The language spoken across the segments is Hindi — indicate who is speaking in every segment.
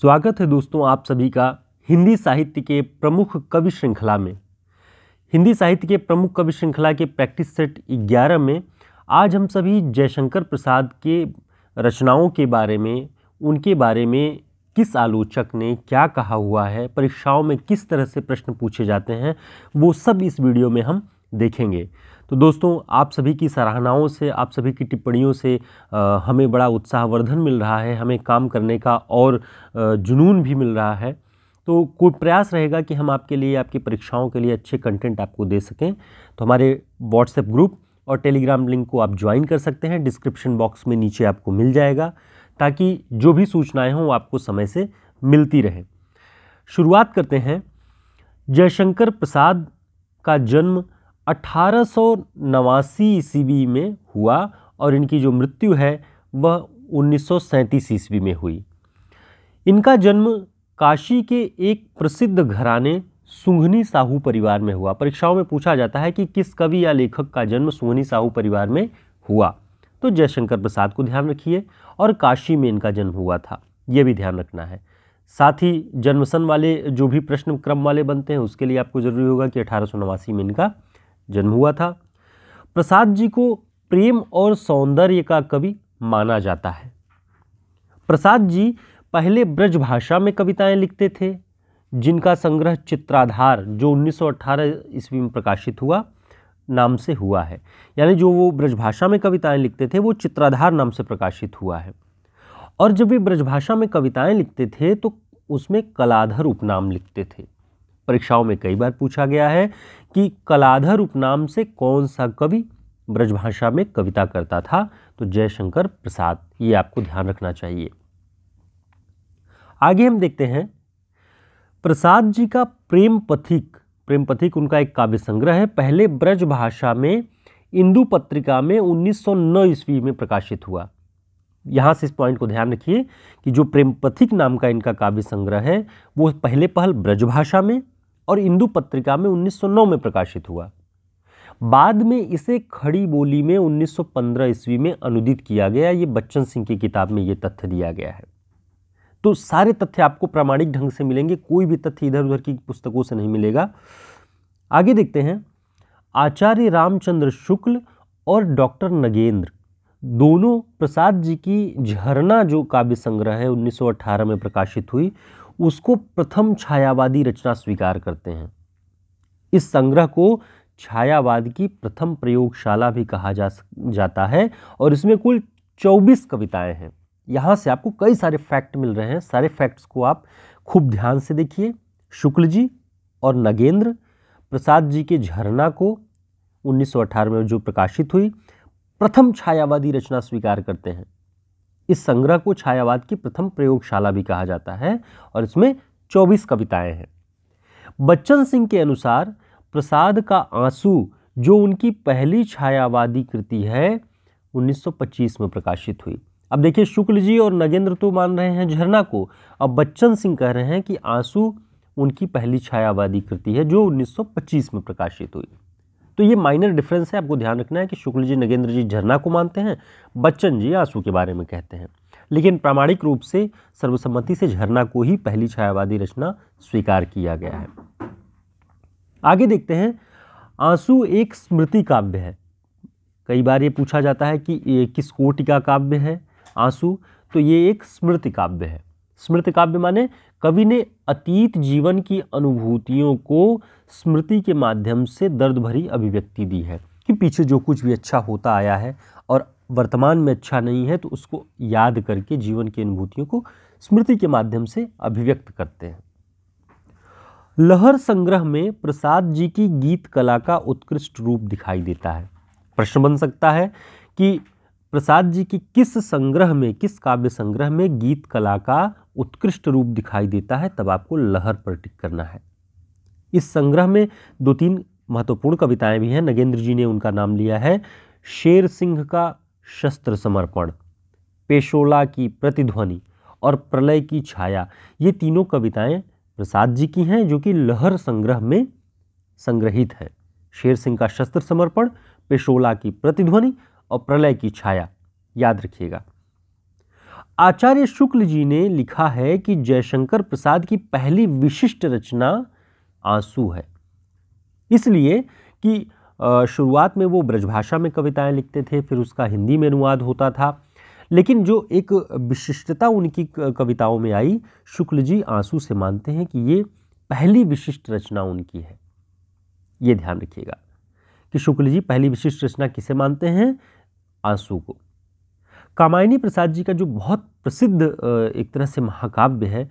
Speaker 1: स्वागत है दोस्तों आप सभी का हिंदी साहित्य के प्रमुख कवि श्रृंखला में। हिंदी साहित्य के प्रमुख कवि श्रृंखला के प्रैक्टिस सेट 11 में आज हम सभी जयशंकर प्रसाद के रचनाओं के बारे में, उनके बारे में किस आलोचक ने क्या कहा हुआ है, परीक्षाओं में किस तरह से प्रश्न पूछे जाते हैं, वो सब इस वीडियो में हम देखेंगे। तो दोस्तों आप सभी की सराहनाओं से, आप सभी की टिप्पणियों से हमें बड़ा उत्साहवर्धन मिल रहा है, हमें काम करने का और जुनून भी मिल रहा है। तो कोई प्रयास रहेगा कि हम आपके लिए, आपकी परीक्षाओं के लिए अच्छे कंटेंट आपको दे सकें। तो हमारे व्हाट्सएप ग्रुप और टेलीग्राम लिंक को आप ज्वाइन कर सकते हैं, डिस्क्रिप्शन बॉक्स में नीचे आपको मिल जाएगा, ताकि जो भी सूचनाएं हों वो आपको समय से मिलती रहे। शुरुआत करते हैं। जयशंकर प्रसाद का जन्म 1889 ईस्वी में हुआ और इनकी जो मृत्यु है वह 1937 ईस्वी में हुई। इनका जन्म काशी के एक प्रसिद्ध घराने सुंघनी साहू परिवार में हुआ। परीक्षाओं में पूछा जाता है कि किस कवि या लेखक का जन्म सुंघनी साहू परिवार में हुआ, तो जयशंकर प्रसाद को ध्यान रखिए, और काशी में इनका जन्म हुआ था, यह भी ध्यान रखना है। साथ ही जन्मसन वाले जो भी प्रश्न क्रम वाले बनते हैं उसके लिए आपको जरूरी होगा कि 1889 में इनका जन्म हुआ था। प्रसाद जी को प्रेम और सौंदर्य का कवि माना जाता है। प्रसाद जी पहले ब्रज भाषा में कविताएं लिखते थे, जिनका संग्रह चित्राधार जो 1918 ईस्वी में प्रकाशित हुआ नाम से हुआ है। यानी जो वो ब्रजभाषा में कविताएं लिखते थे वो चित्राधार नाम से प्रकाशित हुआ है। और जब वे ब्रजभाषा में कविताएं लिखते थे तो उसमें कलाधर उपनाम लिखते थे। परीक्षाओं में कई बार पूछा गया है कि कलाधर उपनाम से कौन सा कवि ब्रजभाषा में कविता करता था, तो जयशंकर प्रसाद, ये आपको ध्यान रखना चाहिए। आगे हम देखते हैं प्रसाद जी का प्रेम पथिक उनका एक काव्य संग्रह है, पहले ब्रज भाषा में इंदु पत्रिका में 1909 ईस्वी में प्रकाशित हुआ। यहां से इस पॉइंट को ध्यान रखिए कि जो प्रेम पथिक नाम का इनका काव्य संग्रह है वो पहल ब्रज भाषा में और इंदु पत्रिका में 1909 में प्रकाशित हुआ। बाद में इसे खड़ी बोली में 1915 ईस्वी में अनुदित किया गया। ये बच्चन सिंह की किताब में ये तथ्य दिया गया है। तो सारे तथ्य आपको प्रामाणिक ढंग से मिलेंगे, कोई भी तथ्य इधर उधर की पुस्तकों से नहीं मिलेगा। आगे देखते हैं। आचार्य रामचंद्र शुक्ल और डॉक्टर नगेंद्र दोनों प्रसाद जी की झरना जो काव्य संग्रह है 1918 में प्रकाशित हुई, उसको प्रथम छायावादी रचना स्वीकार करते हैं। इस संग्रह को छायावाद की प्रथम प्रयोगशाला भी कहा जाता है और इसमें कुल 24 कविताएं हैं। यहाँ से आपको कई सारे फैक्ट मिल रहे हैं, सारे फैक्ट्स को आप खूब ध्यान से देखिए। शुक्ल जी और नगेंद्र प्रसाद जी के झरना को 1918 में जो प्रकाशित हुई प्रथम छायावादी रचना स्वीकार करते हैं। इस संग्रह को छायावाद की प्रथम प्रयोगशाला भी कहा जाता है और इसमें 24 कविताएं हैं। बच्चन सिंह के अनुसार प्रसाद का आंसू जो उनकी पहली छायावादी कृति है 1925 में प्रकाशित हुई। अब देखिए, शुक्ल जी और नगेंद्र तो मान रहे हैं झरना को, अब बच्चन सिंह कह रहे हैं कि आंसू उनकी पहली छायावादी कृति है जो 1925 में प्रकाशित हुई। तो ये माइनर डिफरेंस है, आपको ध्यान रखना है कि शुक्ल जी नगेंद्र जी झरना को मानते हैं, बच्चन जी आंसू के बारे में कहते हैं, लेकिन प्रामाणिक रूप से सर्वसम्मति से झरना को ही पहली छायावादी रचना स्वीकार किया गया है। आगे देखते हैं। आंसू एक स्मृति काव्य है। कई बार ये पूछा जाता है कि ये किस कोटि का काव्य है आंसू, तो ये एक स्मृति काव्य है। स्मृति काव्य माने कवि ने अतीत जीवन की अनुभूतियों को स्मृति के माध्यम से दर्द भरी अभिव्यक्ति दी है कि पीछे जो कुछ भी अच्छा होता आया है और वर्तमान में अच्छा नहीं है तो उसको याद करके जीवन की अनुभूतियों को स्मृति के माध्यम से अभिव्यक्त करते हैं। लहर संग्रह में प्रसाद जी की गीत कला का उत्कृष्ट रूप दिखाई देता है। प्रश्न बन सकता है कि प्रसाद जी की किस संग्रह में, किस काव्य संग्रह में गीत कला का उत्कृष्ट रूप दिखाई देता है, तब आपको लहर पर टिक करना है। इस संग्रह में 2-3 महत्वपूर्ण कविताएं भी हैं। नगेंद्र जी ने उनका नाम लिया है। शेर सिंह का शस्त्र समर्पण, पेशोला की प्रतिध्वनि और प्रलय की छाया, ये तीनों कविताएं प्रसाद जी की हैं जो कि लहर संग्रह में संग्रहित है। शेर सिंह का शस्त्र समर्पण, पेशोला की प्रतिध्वनि और प्रलय की छाया, याद रखिएगा। आचार्य शुक्ल जी ने लिखा है कि जयशंकर प्रसाद की पहली विशिष्ट रचना आंसू है, इसलिए कि शुरुआत में वो ब्रजभाषा में कविताएं लिखते थे, फिर उसका हिंदी में अनुवाद होता था, लेकिन जो एक विशिष्टता उनकी कविताओं में आई, शुक्ल जी आंसू से मानते हैं कि ये पहली विशिष्ट रचना उनकी है। ये ध्यान रखिएगा कि शुक्ल जी पहली विशिष्ट रचना किसे मानते हैं? आंसू को। कामायनी प्रसाद जी का जो बहुत प्रसिद्ध एक तरह से महाकाव्य है,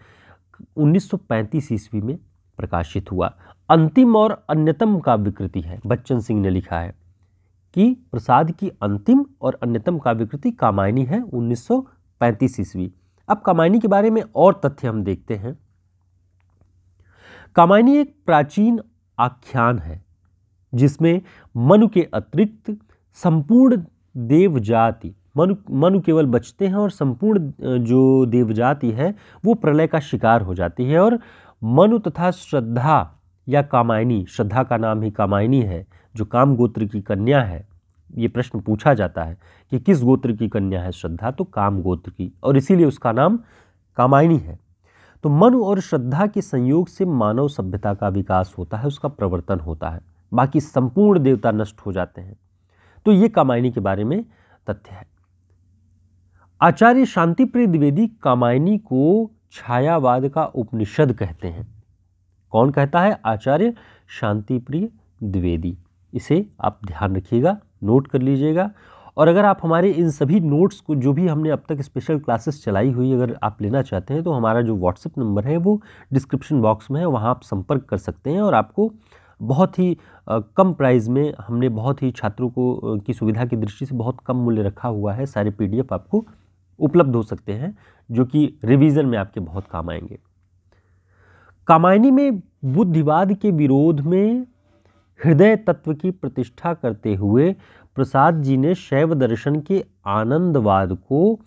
Speaker 1: 1935 ईस्वी में प्रकाशित हुआ, अंतिम और अन्यतम काव्य कृति है। बच्चन सिंह ने लिखा है कि प्रसाद की अंतिम और अन्यतम काव्य कृति कामायनी है, 1935 ईस्वी। अब कामायनी के बारे में और तथ्य हम देखते हैं। कामायनी एक प्राचीन आख्यान है जिसमें मनु के अतिरिक्त संपूर्ण देवजाति, मनु केवल बचते हैं और संपूर्ण जो देवजाति है वो प्रलय का शिकार हो जाती है, और मनु तथा श्रद्धा या कामायनी, श्रद्धा का नाम ही कामायनी है, जो काम गोत्र की कन्या है। ये प्रश्न पूछा जाता है कि किस गोत्र की कन्या है श्रद्धा, तो काम गोत्र की, और इसीलिए उसका नाम कामायनी है। तो मनु और श्रद्धा के संयोग से मानव सभ्यता का विकास होता है, उसका प्रवर्तन होता है, बाकी संपूर्ण देवता नष्ट हो जाते हैं। तो ये कामायनी के बारे में तथ्य है। आचार्य शांतिप्रिय द्विवेदी कामायनी को छायावाद का उपनिषद कहते हैं। कौन कहता है? आचार्य शांतिप्रिय द्विवेदी। इसे आप ध्यान रखिएगा, नोट कर लीजिएगा। और अगर आप हमारे इन सभी नोट्स को, जो भी हमने अब तक स्पेशल क्लासेस चलाई हुई, अगर आप लेना चाहते हैं तो हमारा जो व्हाट्सएप नंबर है वो डिस्क्रिप्शन बॉक्स में है, वहाँ आप संपर्क कर सकते हैं और आपको बहुत ही कम प्राइस में, हमने बहुत ही छात्रों को की सुविधा की दृष्टि से बहुत कम मूल्य रखा हुआ है, सारे PDF आपको उपलब्ध हो सकते हैं, जो कि रिवीजन में आपके बहुत काम आएंगे। कामायनी में बुद्धिवाद के विरोध में हृदय तत्व की प्रतिष्ठा करते हुए प्रसाद जी ने शैव दर्शन के आनंदवाद को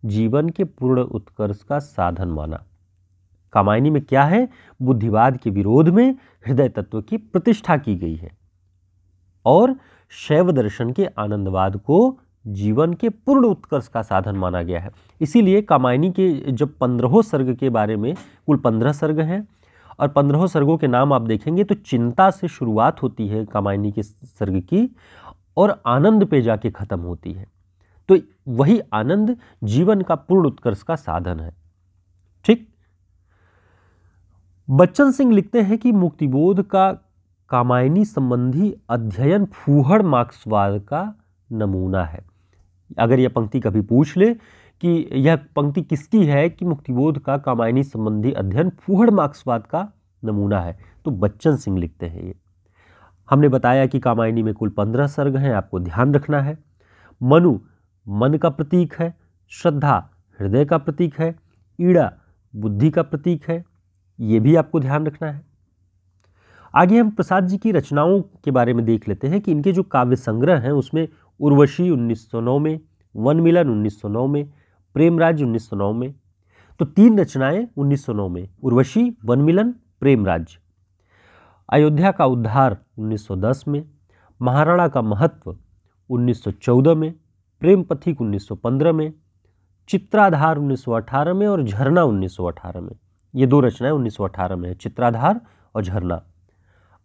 Speaker 1: जीवन के पूर्ण उत्कर्ष का साधन माना। कामायनी में क्या है? बुद्धिवाद के विरोध में हृदय तत्व की प्रतिष्ठा की गई है और शैव दर्शन के आनंदवाद को जीवन के पूर्ण उत्कर्ष का साधन माना गया है। इसीलिए कामायनी के जब 15 सर्ग के बारे में, कुल 15 सर्ग हैं और 15 सर्गों के नाम आप देखेंगे तो चिंता से शुरुआत होती है कामायनी के सर्ग की और आनंद पे जाके खत्म होती है। तो वही आनंद जीवन का पूर्ण उत्कर्ष का साधन है। ठीक। बच्चन सिंह लिखते हैं कि मुक्तिबोध का कामायनी संबंधी अध्ययन फूहड़ मार्क्सवाद का नमूना है। अगर यह पंक्ति कभी पूछ ले कि यह पंक्ति किसकी है, कि मुक्तिबोध का कामायनी संबंधी अध्ययन फूहड़ मार्क्सवाद का नमूना है, तो बच्चन सिंह लिखते हैं ये। हमने बताया कि कामायनी में कुल 15 सर्ग हैं, आपको ध्यान रखना है। मनु मन का प्रतीक है, श्रद्धा हृदय का प्रतीक है, ईड़ा बुद्धि का प्रतीक है, ये भी आपको ध्यान रखना है। आगे हम प्रसाद जी की रचनाओं के बारे में देख लेते हैं कि इनके जो काव्य संग्रह हैं उसमें उर्वशी 1909 में, वनमिलन 1909 में, प्रेमराज 1909 में। तो 3 रचनाएं 1909 में, उर्वशी, वनमिलन, प्रेमराज। अयोध्या का उद्धार 1910 में, महाराणा का महत्व 1914 में, प्रेम पथिक 1915 में, चित्राधार 1918 में और झरना 1918 में। ये 2 रचनाएं 1918 में है, चित्राधार और झरना।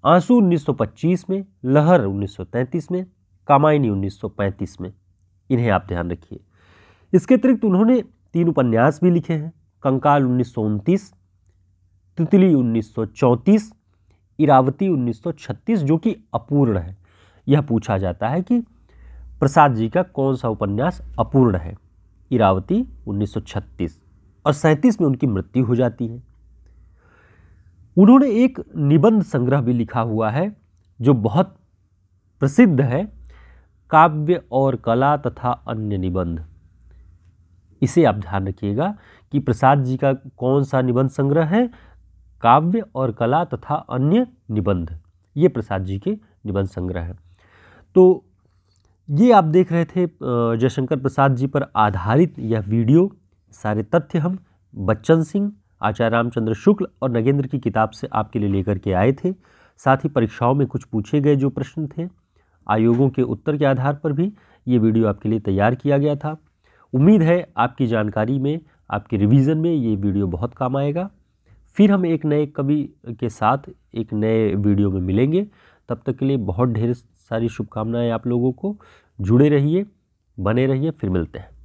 Speaker 1: आंसू 1925 में, लहर 1933 में, कामायनी 1935 में। इन्हें आप ध्यान रखिए। इसके अतिरिक्त उन्होंने 3 उपन्यास भी लिखे हैं, कंकाल 1929, तितली 1934, इरावती 1936, जो कि अपूर्ण है। यह पूछा जाता है कि प्रसाद जी का कौन सा उपन्यास अपूर्ण है। इरावती 1936 और 37 में उनकी मृत्यु हो जाती है। उन्होंने एक निबंध संग्रह भी लिखा हुआ है जो बहुत प्रसिद्ध है, काव्य और कला तथा अन्य निबंध। इसे आप ध्यान रखिएगा कि प्रसाद जी का कौन सा निबंध संग्रह है, काव्य और कला तथा अन्य निबंध। ये प्रसाद जी के निबंध संग्रह है। तो ये आप देख रहे थे जयशंकर प्रसाद जी पर आधारित यह वीडियो। सारे तथ्य हम बच्चन सिंह, आचार्य रामचंद्र शुक्ल और नगेंद्र की किताब से आपके लिए लेकर के आए थे। साथ ही परीक्षाओं में कुछ पूछे गए जो प्रश्न थे, आयोगों के उत्तर के आधार पर भी ये वीडियो आपके लिए तैयार किया गया था। उम्मीद है आपकी जानकारी में, आपके रिवीजन में ये वीडियो बहुत काम आएगा। फिर हम एक नए कवि के साथ एक नए वीडियो में मिलेंगे। तब तक के लिए बहुत ढेर सारी शुभकामनाएं आप लोगों को। जुड़े रहिए, बने रहिए, फिर मिलते हैं।